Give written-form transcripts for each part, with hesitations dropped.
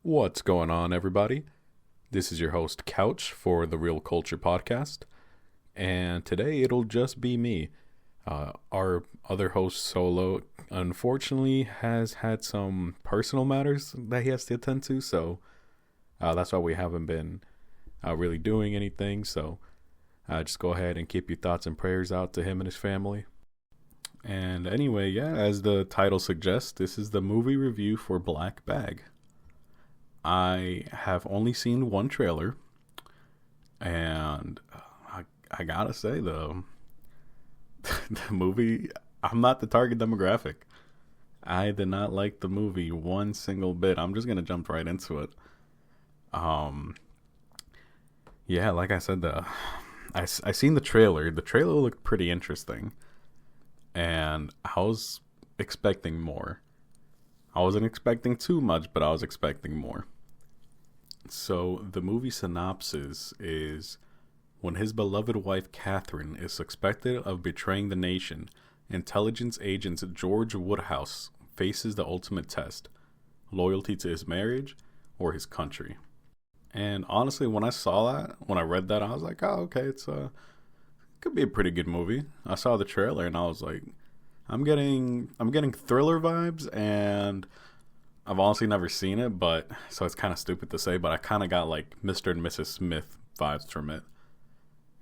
What's going on, everybody? This is your host, Couch, for the Real Culture Podcast. And today it'll just be me. Our other host, Solo, unfortunately has had some personal matters that he has to attend to. So that's why we haven't been really doing anything. So just go ahead and keep your thoughts and prayers out to him and his family. And anyway, yeah, as the title suggests, this is the movie review for Black Bag. I have only seen one trailer, and I gotta say, the movie, I'm not the target demographic. I did not like the movie one single bit. I'm just gonna jump right into it. Yeah, like I said, I seen the trailer. The trailer looked pretty interesting, and I was expecting more. I wasn't expecting too much, but I was expecting more. So the movie synopsis is: when his beloved wife Catherine is suspected of betraying the nation, intelligence agent George Woodhouse faces the ultimate test: loyalty to his marriage or his country. And honestly, when I read that, I was like, oh, okay, could be a pretty good movie. I saw the trailer and I was like, I'm getting thriller vibes, and I've honestly never seen it, but so it's kind of stupid to say, but I kind of got like Mr. and Mrs. Smith vibes from it.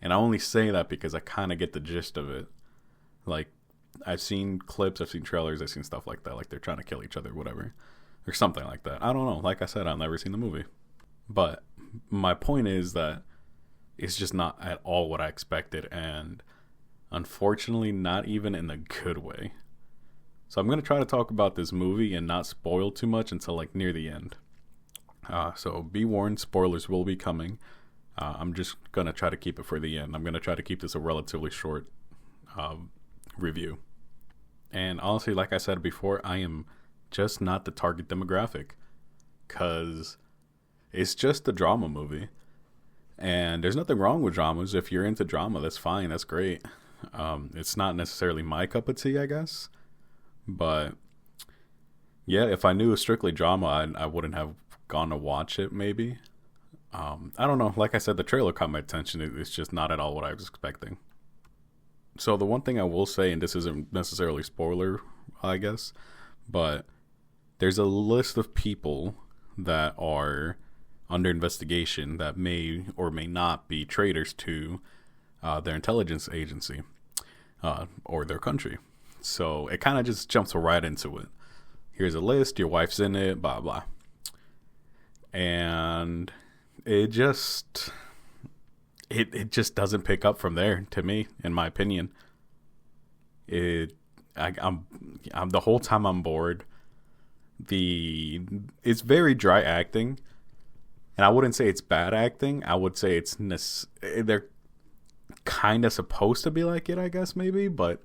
And I only say that because I kind of get the gist of it. Like, I've seen clips, I've seen trailers, I've seen stuff like that, like they're trying to kill each other, whatever, or something like that. I don't know. Like I said, I've never seen the movie. But my point is that it's just not at all what I expected, and unfortunately, not even in a good way. So I'm going to try to talk about this movie and not spoil too much until like near the end. So be warned, spoilers will be coming. I'm just going to try to keep it for the end. I'm going to try to keep this a relatively short review. And honestly, like I said before, I am just not the target demographic, because it's just a drama movie. And there's nothing wrong with dramas. If you're into drama, that's fine. That's great. It's not necessarily my cup of tea, I guess. But yeah, if I knew it was strictly drama, I wouldn't have gone to watch it, maybe. I don't know. Like I said, the trailer caught my attention. It's just not at all what I was expecting. So the one thing I will say, and this isn't necessarily spoiler, I guess, but there's a list of people that are under investigation that may or may not be traitors to their intelligence agency or their country. So it kind of just jumps right into it. Here's a list, your wife's in it, blah, blah. And it just doesn't pick up from there, to me, in my opinion. I'm the whole time I'm bored. It's very dry acting. And I wouldn't say it's bad acting. I would say they're kind of supposed to be like it, I guess, maybe, but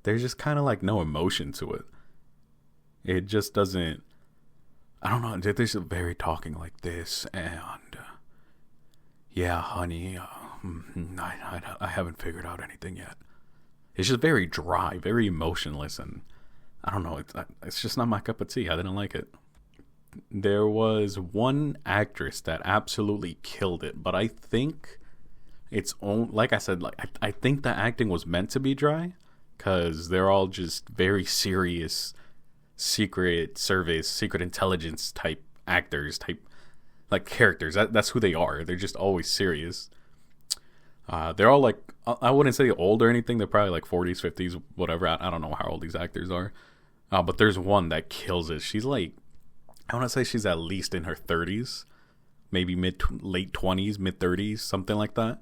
there's just kind of like no emotion to it. It just doesn't. I don't know. There's a very talking like this, and yeah, honey, I haven't figured out anything yet. It's just very dry, very emotionless, and I don't know. It's just not my cup of tea. I didn't like it. There was one actress that absolutely killed it, but I think like I said, like I think the acting was meant to be dry, because they're all just very serious secret service, secret intelligence type actors, type like characters. That's who they are. They're just always serious. They're all like, I wouldn't say old or anything. They're probably like 40s, 50s, whatever. I don't know how old these actors are. But there's one that kills it. She's like, I want to say she's at least in her 30s, maybe late 20s, mid 30s, something like that.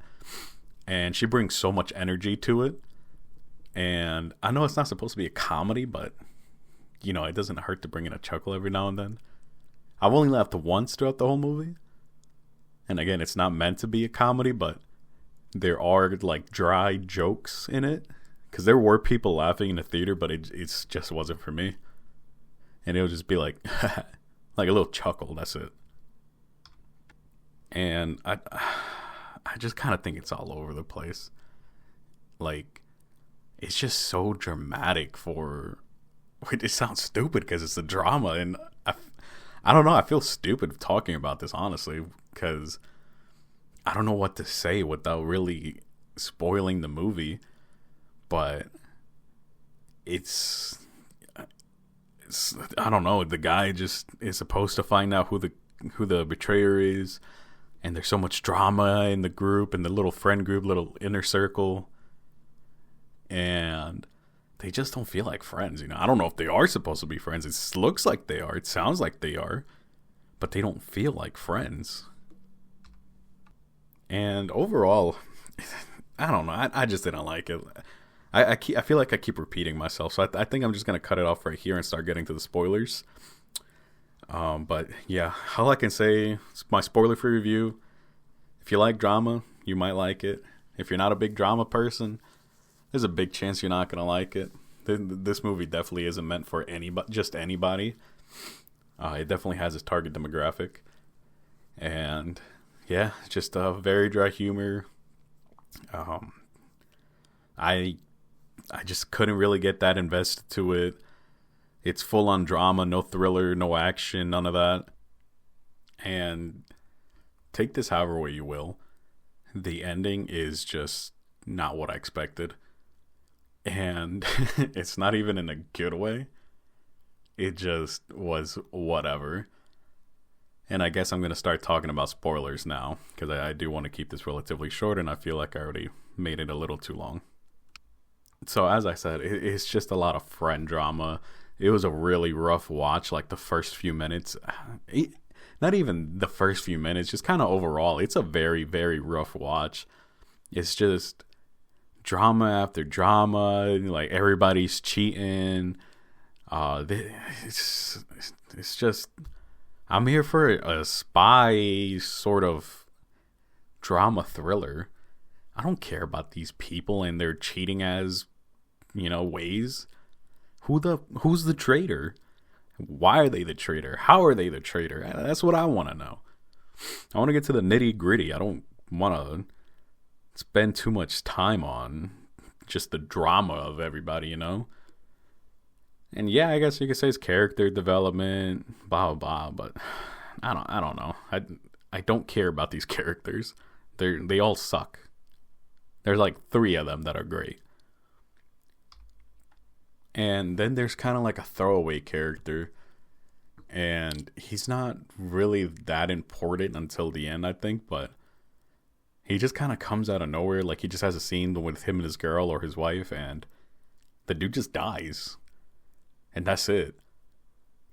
And she brings so much energy to it. And I know it's not supposed to be a comedy, but you know, it doesn't hurt to bring in a chuckle every now and then. I've only laughed once throughout the whole movie. And again, it's not meant to be a comedy, but there are like dry jokes in it. Because there were people laughing in the theater, but it just wasn't for me. And it'll just be like, like a little chuckle, that's it. And I just kind of think it's all over the place. Like, it's just so dramatic for. It sounds stupid because it's a drama, and I don't know. I feel stupid talking about this, honestly, because I don't know what to say without really spoiling the movie. But it's, I don't know. The guy just is supposed to find out who the betrayer is, and there's so much drama in the group, and the little friend group, little inner circle, and they just don't feel like friends. I don't know if they are supposed to be friends. It looks like they are. It sounds like they are, but they don't feel like friends. And overall, I don't know. I just didn't like it. I feel like I keep repeating myself, so I think I'm just gonna cut it off right here and start getting to the spoilers. But yeah, all I can say is my spoiler-free review. If you like drama, you might like it. If you're not a big drama person, there's a big chance you're not gonna like it. This movie definitely isn't meant for just anybody. It definitely has its target demographic, and yeah, just a very dry humor. I I just couldn't really get that invested to it. It's full on drama, no thriller, no action, none of that. And take this however way you will. The ending is just not what I expected. And it's not even in a good way. It just was whatever. And I guess I'm going to start talking about spoilers now, because I do want to keep this relatively short, and I feel like I already made it a little too long. So as I said, it's just a lot of friend drama. It was a really rough watch, like the first few minutes. Not even the first few minutes, just kind of overall. It's a very, very rough watch. It's just drama after drama. Like, everybody's cheating. It's just... I'm here for a spy sort of drama thriller. I don't care about these people and their cheating as, ways. Who's the traitor? Why are they the traitor? How are they the traitor? That's what I want to know. I want to get to the nitty gritty. I don't want to spend too much time on just the drama of everybody, And yeah, I guess you could say it's character development, blah blah blah, but I don't know. I don't care about these characters. They all suck. There's like 3 of them that are great. And then there's kind of like a throwaway character, and he's not really that important until the end, I think, but he just kind of comes out of nowhere. Like, he just has a scene with him and his girl or his wife, and the dude just dies. And that's it.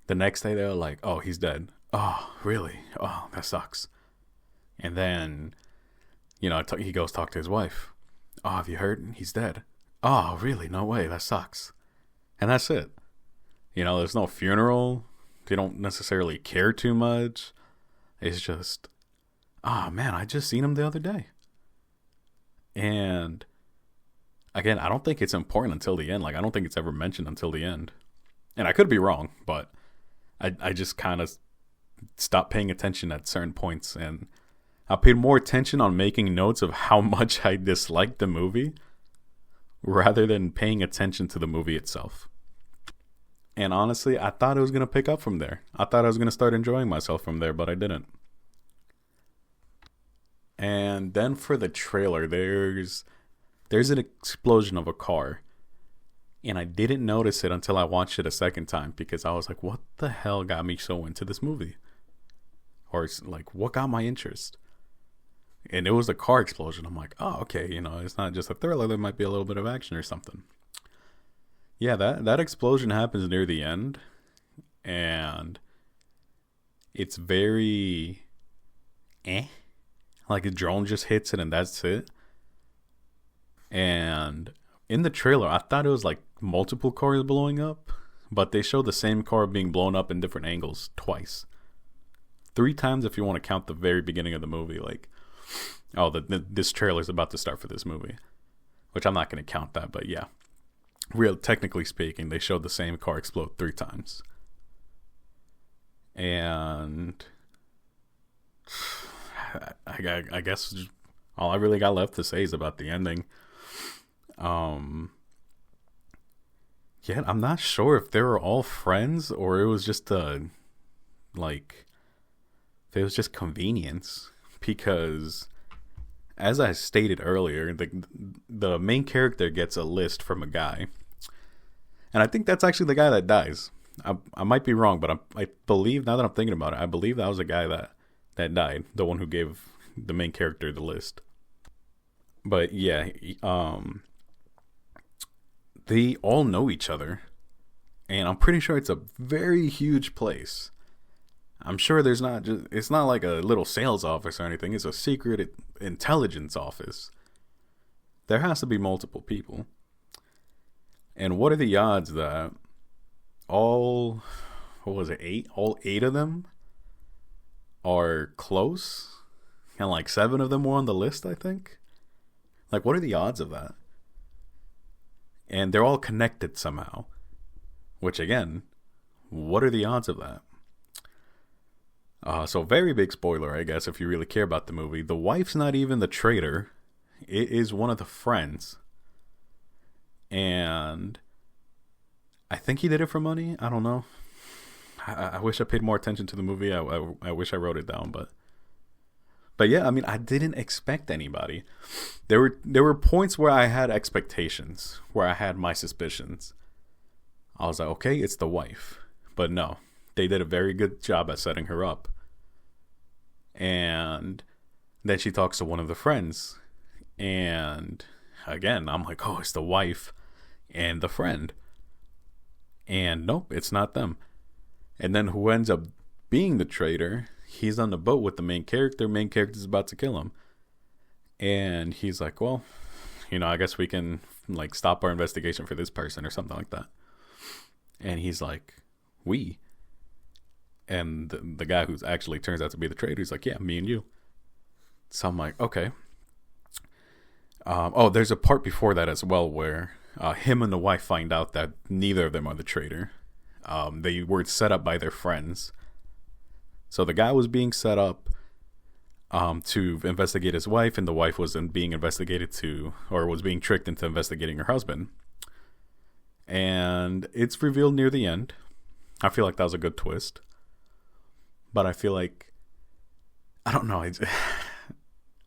The next day, they're like, oh, he's dead. Oh, really? Oh, that sucks. And then, he goes talk to his wife. Oh, have you heard? He's dead. Oh, really? No way. That sucks. And that's it. There's no funeral. They don't necessarily care too much. It's just, oh, man, I just seen him the other day. And, again, I don't think it's important until the end. Like, I don't think it's ever mentioned until the end. And I could be wrong, but I just kind of stopped paying attention at certain points. And I paid more attention on making notes of how much I disliked the movie rather than paying attention to the movie itself. And honestly, I thought it was going to pick up from there. I thought I was going to start enjoying myself from there, but I didn't. And then for the trailer, there's an explosion of a car. And I didn't notice it until I watched it a second time, because I was like, what the hell got me so into this movie? Or it's like, what got my interest? And it was a car explosion. I'm like, oh, okay, it's not just a thriller. There might be a little bit of action or something. Yeah, that explosion happens near the end. And it's very like a drone just hits it and that's it. And in the trailer, I thought it was like multiple cars blowing up, but they show the same car being blown up in different angles twice. 3 times if you want to count the very beginning of the movie. Like, oh, this trailer is about to start for this movie, which I'm not going to count that, but yeah. Real technically speaking, they showed the same car explode 3 times. And I guess all I really got left to say is about the ending. Yeah, I'm not sure if they were all friends or it was just a like it was just convenience, because as I stated earlier, the main character gets a list from a guy, and I think that's actually the guy that dies. I might be wrong, but I believe, now that I'm thinking about it, I believe that was the guy that died, the one who gave the main character the list. But yeah, they all know each other, and I'm pretty sure it's a very huge place. I'm sure it's not like a little sales office or anything. It's a secret intelligence office. There has to be multiple people. And what are the odds that all 8? All 8 of them are close? And like 7 of them were on the list, I think. Like, what are the odds of that? And they're all connected somehow. Which, again, what are the odds of that? So very big spoiler, I guess, if you really care about the movie. The wife's not even the traitor. It is one of the friends. And I think he did it for money. I don't know. I wish I paid more attention to the movie. I wish I wrote it down, but yeah, I mean, I didn't expect anybody. There were points where I had expectations, where I had my suspicions. I was like, okay, it's the wife. But no, they did a very good job at setting her up. And then she talks to one of the friends. And again, I'm like, oh, it's the wife and the friend. And nope, it's not them. And then who ends up being the traitor, he's on the boat with the main character. Main character's about to kill him. And he's like, well, I guess we can like stop our investigation for this person or something like that. And he's like, we? And the guy who's actually turns out to be the traitor, he's like, yeah, me and you. So I'm like, okay. There's a part before that as well where him and the wife find out that neither of them are the traitor. They were set up by their friends. So the guy was being set up to investigate his wife, and the wife was being investigated was being tricked into investigating her husband. And it's revealed near the end. I feel like that was a good twist. But I feel like, I don't know.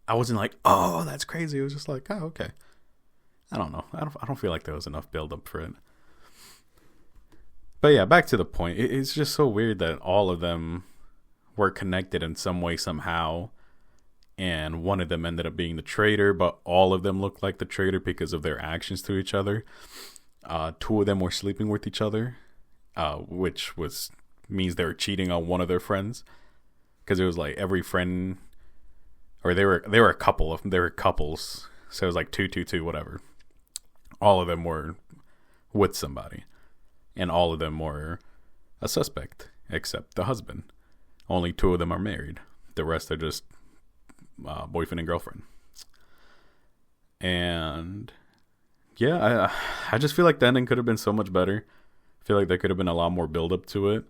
I wasn't like, oh, that's crazy. It was just like, oh, okay. I don't know. I don't feel like there was enough build up for it. But yeah, back to the point. It's just so weird that all of them were connected in some way, somehow. And one of them ended up being the traitor, but all of them looked like the traitor because of their actions to each other. 2 of them were sleeping with each other, which means they were cheating on one of their friends. Because it was like every friend, or they were a couple of them. They were couples. So it was like 2, whatever. All of them were with somebody. And all of them were a suspect, except the husband. Only 2 of them are married. The rest are just boyfriend and girlfriend. And yeah, I just feel like the ending could have been so much better. I feel like there could have been a lot more build up to it.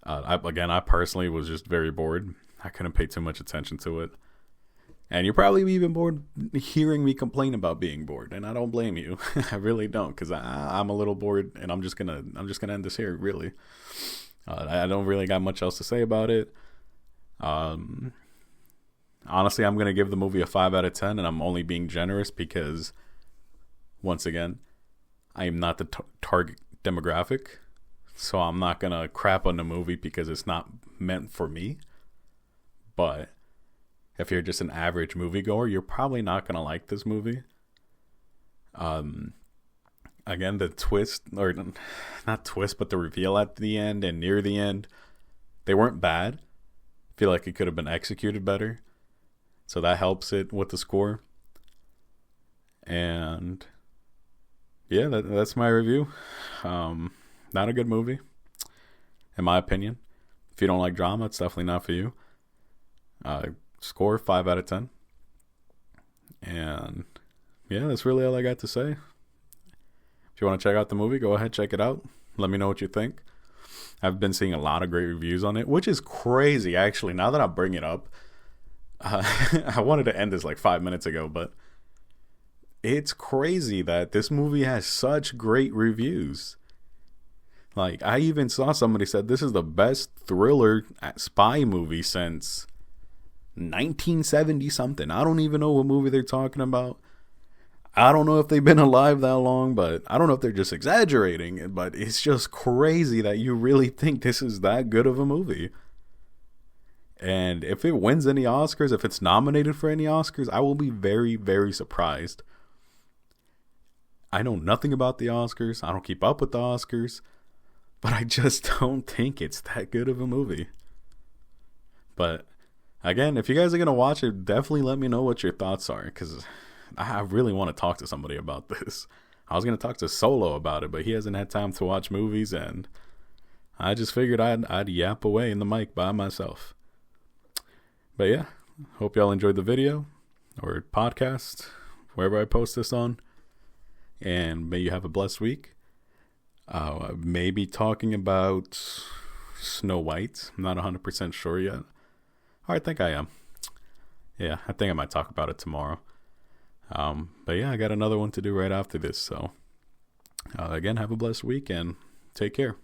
I personally was just very bored. I couldn't pay too much attention to it. And you're probably even bored hearing me complain about being bored, and I don't blame you. I really don't, because I'm a little bored, and I'm just gonna end this here. Really, I don't really got much else to say about it. Honestly, I'm gonna give the movie a 5 out of 10, and I'm only being generous because, once again, I am not the target demographic, so I'm not gonna crap on the movie because it's not meant for me. But if you're just an average moviegoer, you're probably not going to like this movie. Again, the twist, or not twist, but the reveal at the end and near the end, they weren't bad. I feel like it could have been executed better. So that helps it with the score. And yeah, that's my review. Not a good movie, in my opinion. If you don't like drama, it's definitely not for you. Score 5 out of 10. And yeah, that's really all I got to say. If you want to check out the movie, go ahead, check it out. Let me know what you think. I've been seeing a lot of great reviews on it, which is crazy, actually. Now that I bring it up, I wanted to end this like 5 minutes ago, but it's crazy that this movie has such great reviews. Like, I even saw somebody said this is the best thriller spy movie since 1970 something. I don't even know what movie they're talking about. I don't know if they've been alive that long, but I don't know if they're just exaggerating. But it's just crazy that you really think this is that good of a movie. And if it wins any Oscars, if it's nominated for any Oscars, I will be very, very surprised. I know nothing about the Oscars. I don't keep up with the Oscars. But I just don't think it's that good of a movie. But again, if you guys are going to watch it, definitely let me know what your thoughts are. Because I really want to talk to somebody about this. I was going to talk to Solo about it, but he hasn't had time to watch movies. And I just figured I'd yap away in the mic by myself. But yeah, hope y'all enjoyed the video or podcast, wherever I post this on. And may you have a blessed week. Maybe talking about Snow White. I'm not 100% sure yet. I think I am. Yeah, I think I might talk about it tomorrow. But yeah, I got another one to do right after this. So again, have a blessed week and take care.